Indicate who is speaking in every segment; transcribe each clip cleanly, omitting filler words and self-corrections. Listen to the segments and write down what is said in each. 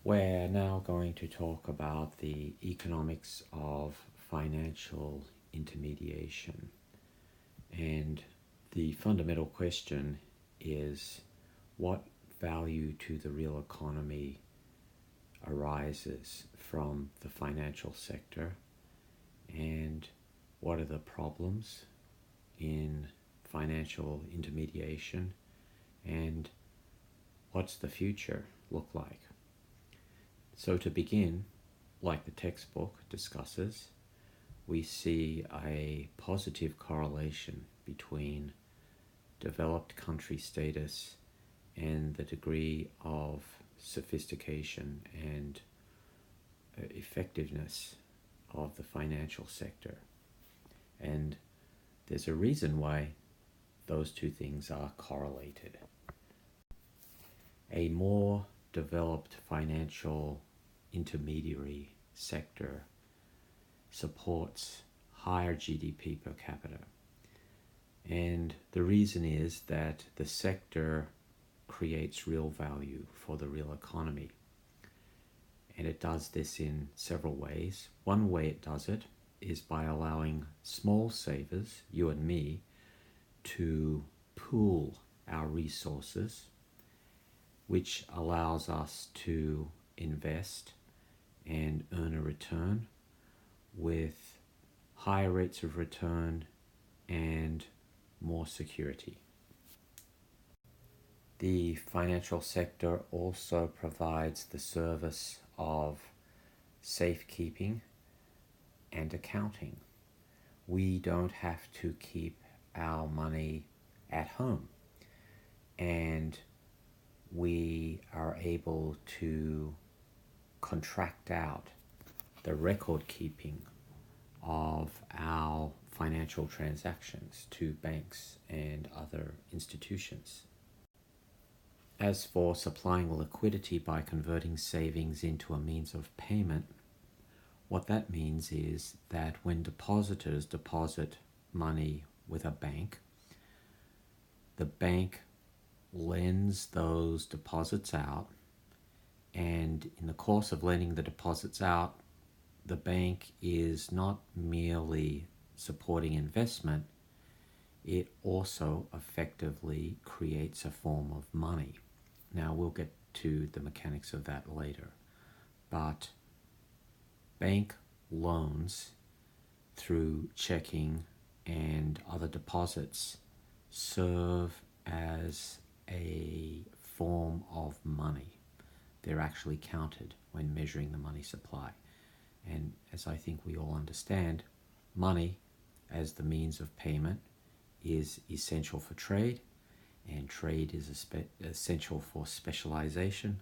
Speaker 1: We're now going to talk about the economics of financial intermediation. And the fundamental question is, what value to the real economy arises from the financial sector, and what are the problems in financial intermediation, and what's the future look like? So to begin, like the textbook discusses, we see a positive correlation between developed country status and the degree of sophistication and effectiveness of the financial sector. And there's a reason why those two things are correlated. A more developed financial intermediary sector supports higher GDP per capita. And the reason is that the sector creates real value for the real economy. And it does this in several ways. One way it does it is by allowing small savers, you and me, to pool our resources, which allows us to invest and earn a return with higher rates of return and more security. The financial sector also provides the service of safekeeping and accounting. We don't have to keep our money at home, and we are able to contract out the record keeping of our financial transactions to banks and other institutions. As for supplying liquidity by converting savings into a means of payment, what that means is that when depositors deposit money with a bank, the bank lends those deposits out, and in the course of lending the deposits out, the bank is not merely supporting investment, it also effectively creates a form of money. Now, we'll get to the mechanics of that later, but bank loans through checking and other deposits serve as a form of money. They're actually counted when measuring the money supply. And as I think we all understand, money as the means of payment is essential for trade, and trade is essential for specialization,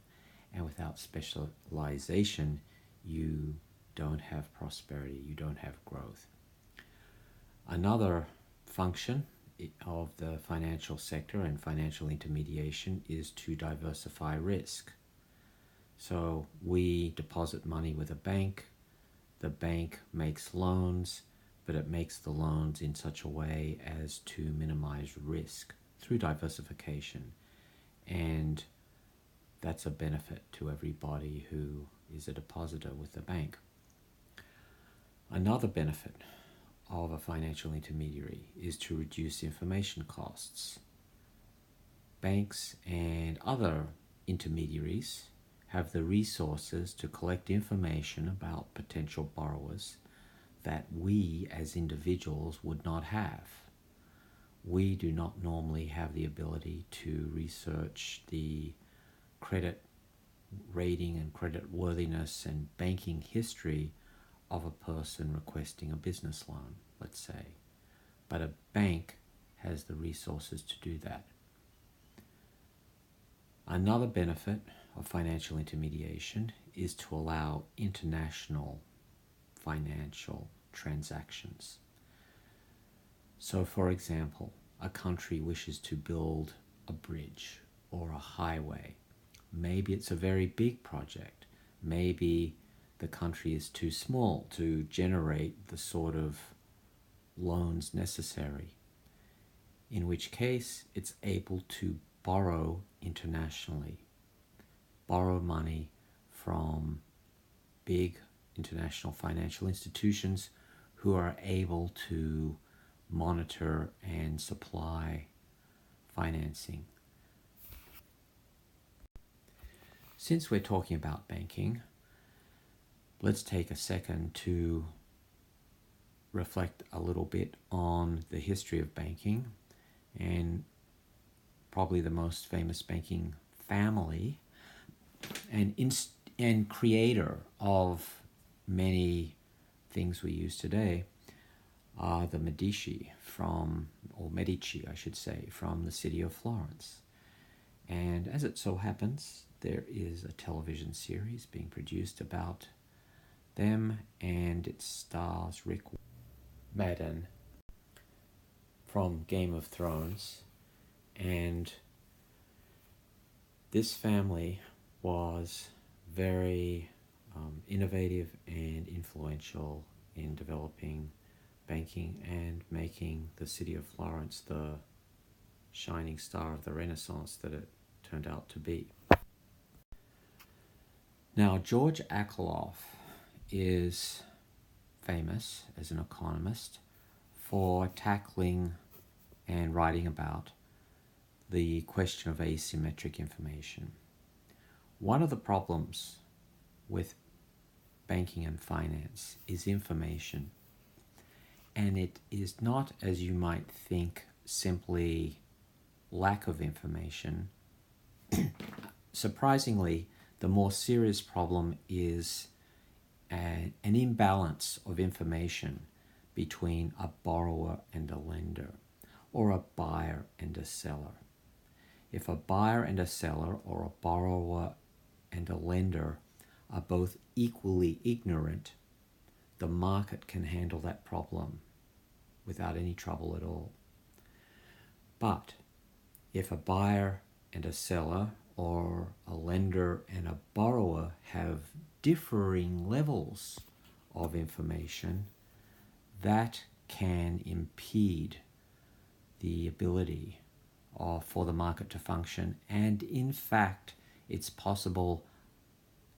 Speaker 1: and without specialization you don't have prosperity, you don't have growth. Another function of the financial sector and financial intermediation is to diversify risk. So we deposit money with a bank, the bank makes loans, but it makes the loans in such a way as to minimize risk through diversification. And that's a benefit to everybody who is a depositor with the bank. Another benefit of a financial intermediary is to reduce information costs. Banks and other intermediaries have the resources to collect information about potential borrowers that we as individuals would not have. We do not normally have the ability to research the credit rating and credit worthiness and banking history of a person requesting a business loan, let's say. But a bank has the resources to do that. Another benefit of financial intermediation is to allow international financial transactions. So, for example, a country wishes to build a bridge or a highway. Maybe it's a very big project. Maybe the country is too small to generate the sort of loans necessary, in which case it's able to borrow internationally, borrow money from big international financial institutions who are able to monitor and supply financing. Since we're talking about banking, let's take a second to reflect a little bit on the history of banking, and probably the most famous banking family and creator of many things we use today are the Medici from the city of Florence. And as it so happens, there is a television series being produced about them, and it stars Rick Madden from Game of Thrones. And this family was very innovative and influential in developing banking and making the city of Florence the shining star of the Renaissance that it turned out to be. Now, George Akerlof is famous as an economist for tackling and writing about the question of asymmetric information. One of the problems with banking and finance is information, and it is not, as you might think, simply lack of information. Surprisingly, the more serious problem is an imbalance of information between a borrower and a lender, or a buyer and a seller. If a buyer and a seller, or a borrower and a lender, are both equally ignorant, the market can handle that problem without any trouble at all. But if a buyer and a seller, or a lender and a borrower, have differing levels of information, that can impede the ability for the market to function. And in fact, it's possible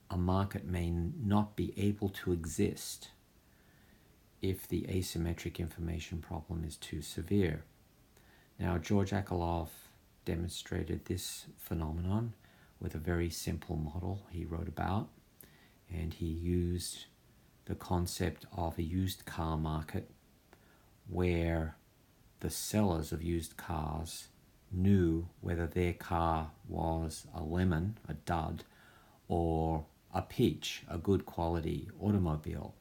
Speaker 1: a market may not be able to exist if the asymmetric information problem is too severe. Now, George Akerlof demonstrated this phenomenon with a very simple model he wrote about, and he used the concept of a used car market where the sellers of used cars knew whether their car was a lemon, a dud, or a peach, a good quality automobile.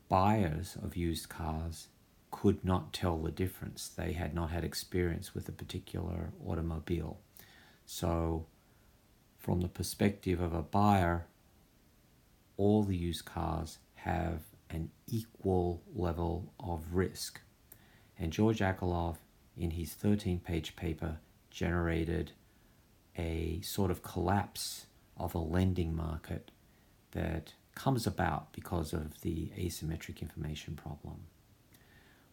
Speaker 1: Buyers of used cars could not tell the difference. They had not had experience with a particular automobile. So from the perspective of a buyer, all the used cars have an equal level of risk. And George Akerlof, in his 13-page paper, generated a sort of collapse of a lending market that comes about because of the asymmetric information problem.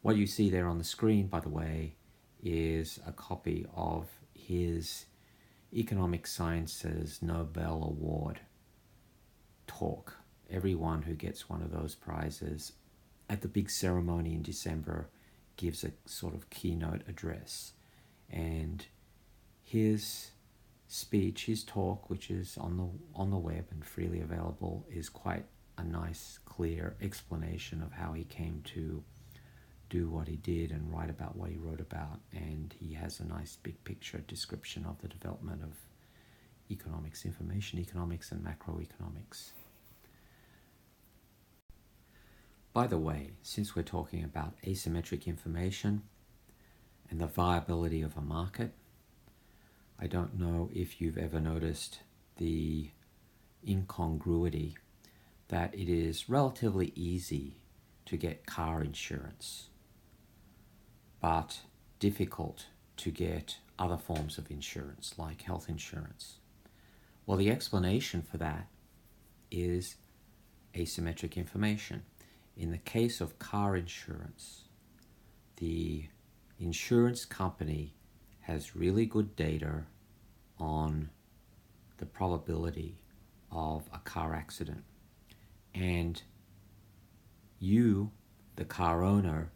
Speaker 1: What you see there on the screen, by the way, is a copy of his Economic Sciences Nobel Award talk. Everyone who gets one of those prizes at the big ceremony in December gives a sort of keynote address. And his speech, his talk, which is on the web and freely available, is quite a nice, clear explanation of how he came to do what he did and write about what he wrote about. And he has a nice big picture description of the development of economics, information economics, and macroeconomics. By the way, since we're talking about asymmetric information and the viability of a market, I don't know if you've ever noticed the incongruity that it is relatively easy to get car insurance, but difficult to get other forms of insurance like health insurance. Well, the explanation for that is asymmetric information. In the case of car insurance, the insurance company has really good data on the probability of a car accident. And you, the car owner,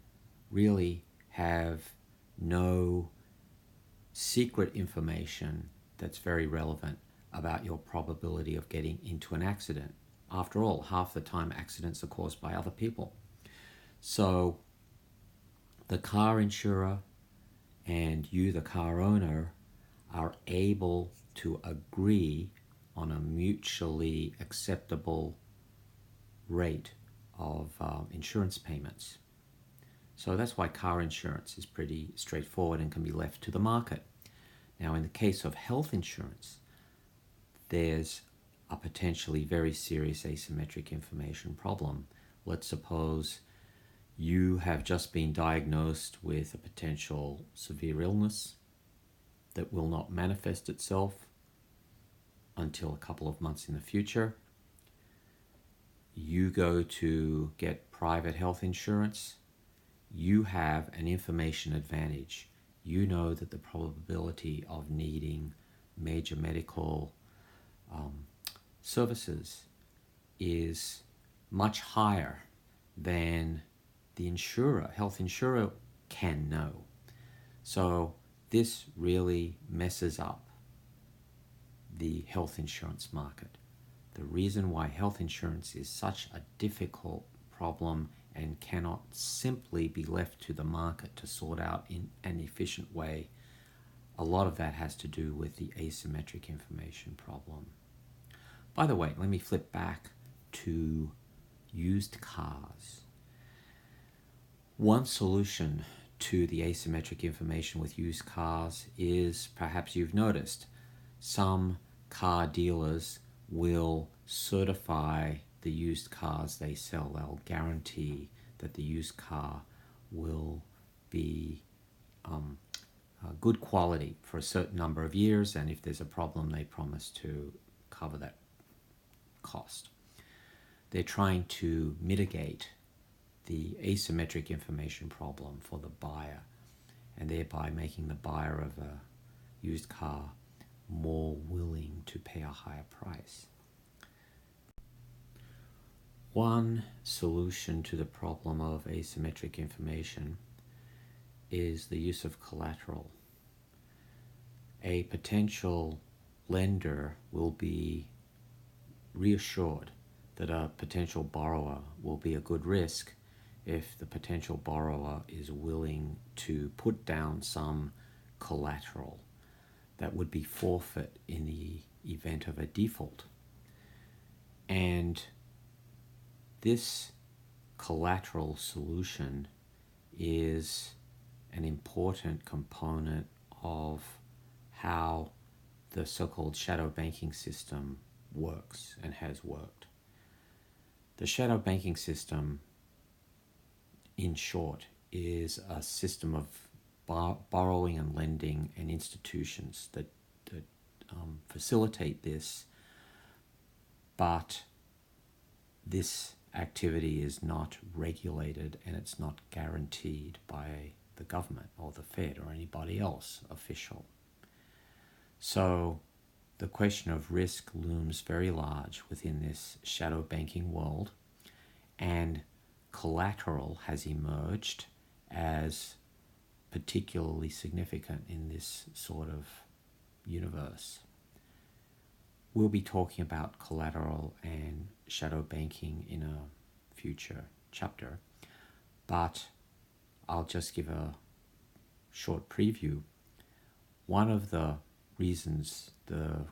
Speaker 1: really have no secret information that's very relevant about your probability of getting into an accident. After all, half the time accidents are caused by other people. So the car insurer and you, the car owner, are able to agree on a mutually acceptable rate of insurance payments. So that's why car insurance is pretty straightforward and can be left to the market. Now, in the case of health insurance, there's a potentially very serious asymmetric information problem. Let's suppose you have just been diagnosed with a potential severe illness that will not manifest itself until a couple of months in the future. You go to get private health insurance. You have an information advantage. You know that the probability of needing major medical services is much higher than the health insurer can know. So this really messes up the health insurance market. The reason why health insurance is such a difficult problem and cannot simply be left to the market to sort out in an efficient way, a lot of that has to do with the asymmetric information problem. By the way, let me flip back to used cars. One solution to the asymmetric information with used cars is, perhaps you've noticed, some car dealers will certify the used cars they sell. They'll guarantee that the used car will be good quality for a certain number of years, and if there's a problem, they promise to cover that cost. They're trying to mitigate the asymmetric information problem for the buyer, and thereby making the buyer of a used car more willing to pay a higher price. One solution to the problem of asymmetric information is the use of collateral. A potential lender will be reassured that a potential borrower will be a good risk if the potential borrower is willing to put down some collateral that would be forfeit in the event of a default. And this collateral solution is an important component of how the so-called shadow banking system works and has worked. The shadow banking system, in short, is a system of borrowing and lending and institutions that facilitate this, but this activity is not regulated and it's not guaranteed by the government or the Fed or anybody else official. So the question of risk looms very large within this shadow banking world, and collateral has emerged as particularly significant in this sort of universe. We'll be talking about collateral and shadow banking in a future chapter, but I'll just give a short preview. One of the reasons the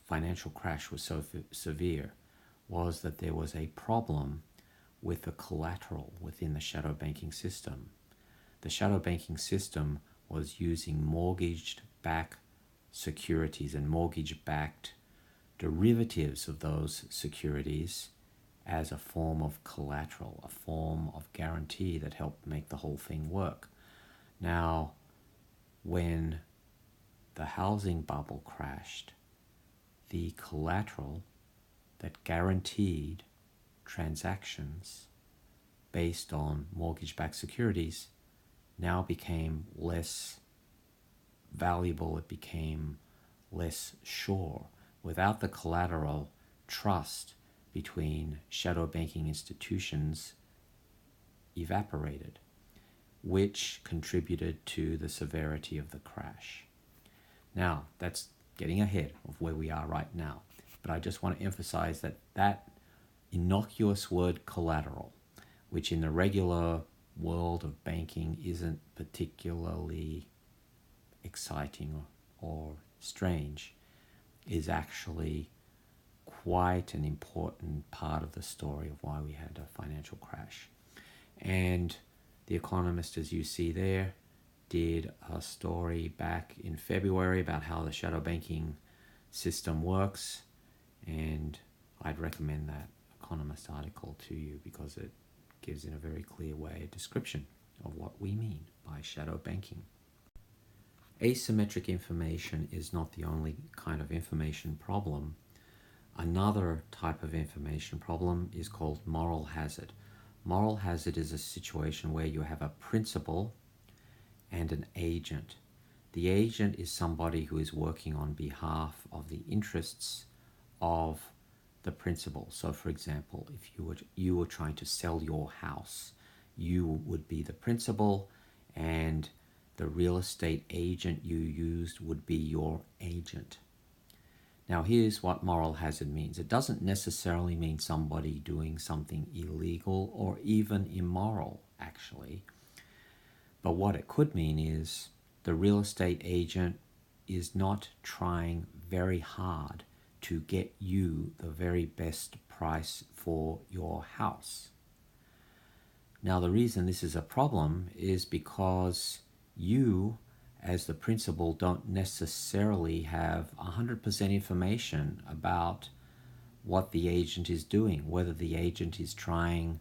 Speaker 1: financial crash was so severe was that there was a problem with the collateral within the shadow banking system. The shadow banking system was using mortgage-backed securities and mortgage-backed derivatives of those securities as a form of collateral, a form of guarantee that helped make the whole thing work. Now, when the housing bubble crashed, the collateral that guaranteed transactions based on mortgage-backed securities now became less valuable, it became less sure. without the collateral, trust between shadow banking institutions evaporated, which contributed to the severity of the crash. Now, that's getting ahead of where we are right now, but I just want to emphasize that innocuous word collateral, which in the regular world of banking isn't particularly exciting or strange, is actually quite an important part of the story of why we had a financial crash. And The Economist, as you see there, did a story back in February about how the shadow banking system works, and I'd recommend that Economist article to you because it gives in a very clear way a description of what we mean by shadow banking. Asymmetric information is not the only kind of information problem. Another type of information problem is called moral hazard. Moral hazard is a situation where you have a principal and an agent. The agent is somebody who is working on behalf of the interests of the principal. So for example, if you were trying to sell your house, you would be the principal and the real estate agent you used would be your agent. Now here's what moral hazard means. It doesn't necessarily mean somebody doing something illegal or even immoral, actually. But what it could mean is the real estate agent is not trying very hard to get you the very best price for your house. Now the reason this is a problem is because you, as the principal, don't necessarily have 100% information about what the agent is doing, whether the agent is trying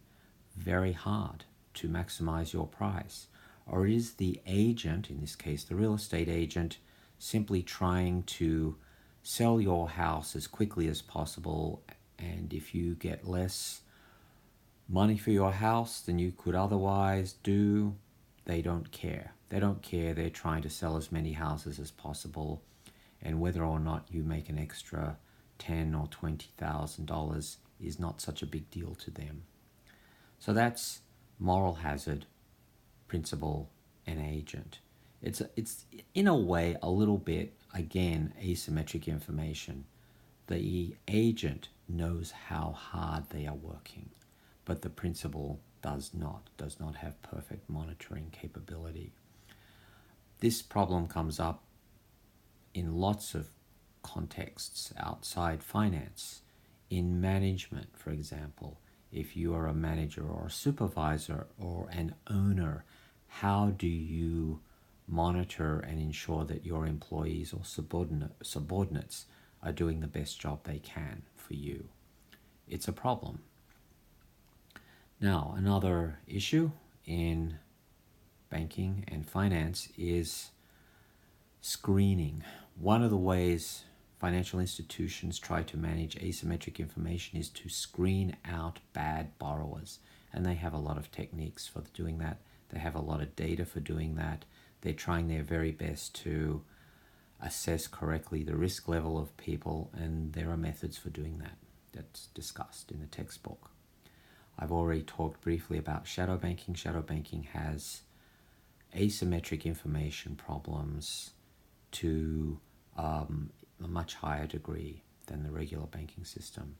Speaker 1: very hard to maximize your price, or is the agent, in this case the real estate agent, simply trying to sell your house as quickly as possible, and if you get less money for your house than you could otherwise do, they don't care. They don't care. They're trying to sell as many houses as possible, and whether or not you make an extra $10,000 or $20,000 is not such a big deal to them. So that's moral hazard, principal, and agent. It's in a way a little bit, again, asymmetric information. The agent knows how hard they are working, but the principal does not have perfect monitoring capability. This problem comes up in lots of contexts outside finance. In management, for example, if you are a manager or a supervisor or an owner, how do you monitor and ensure that your employees or subordinates are doing the best job they can for you? It's a problem. Now, another issue in banking and finance is screening. One of the ways financial institutions try to manage asymmetric information is to screen out bad borrowers, and they have a lot of techniques for doing that. They have a lot of data for doing that. They're trying their very best to assess correctly the risk level of people, and there are methods for doing that that's discussed in the textbook. I've already talked briefly about shadow banking. Shadow banking has asymmetric information problems to a much higher degree than the regular banking system.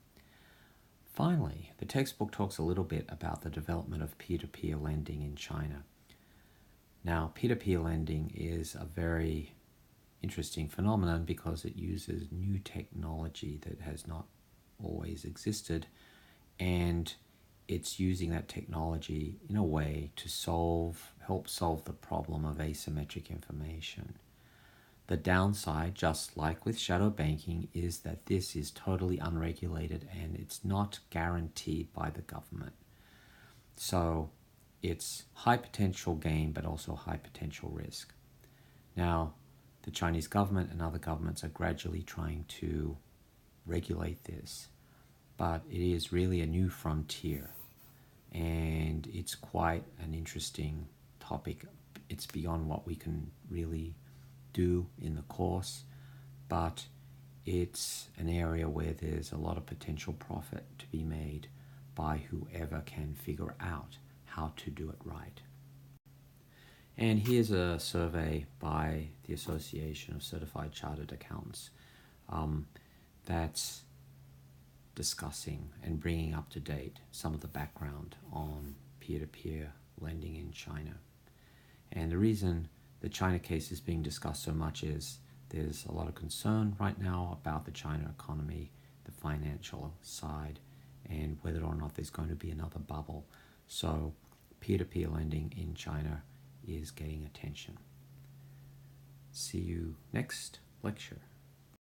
Speaker 1: Finally, the textbook talks a little bit about the development of peer-to-peer lending in China. Now, peer-to-peer lending is a very interesting phenomenon because it uses new technology that has not always existed, and it's using that technology in a way to help solve the problem of asymmetric information. The downside, just like with shadow banking, is that this is totally unregulated and it's not guaranteed by the government. So it's high potential gain but also high potential risk. Now, the Chinese government and other governments are gradually trying to regulate this, but it is really a new frontier, and it's quite an interesting topic. It's beyond what we can really do in the course, but it's an area where there's a lot of potential profit to be made by whoever can figure out how to do it right. And here's a survey by the Association of Certified Chartered Accountants that's discussing and bringing up to date some of the background on peer-to-peer lending in China. And the reason the China case is being discussed so much is there's a lot of concern right now about the China economy, the financial side, and whether or not there's going to be another bubble. So peer-to-peer lending in China is getting attention. See you next lecture.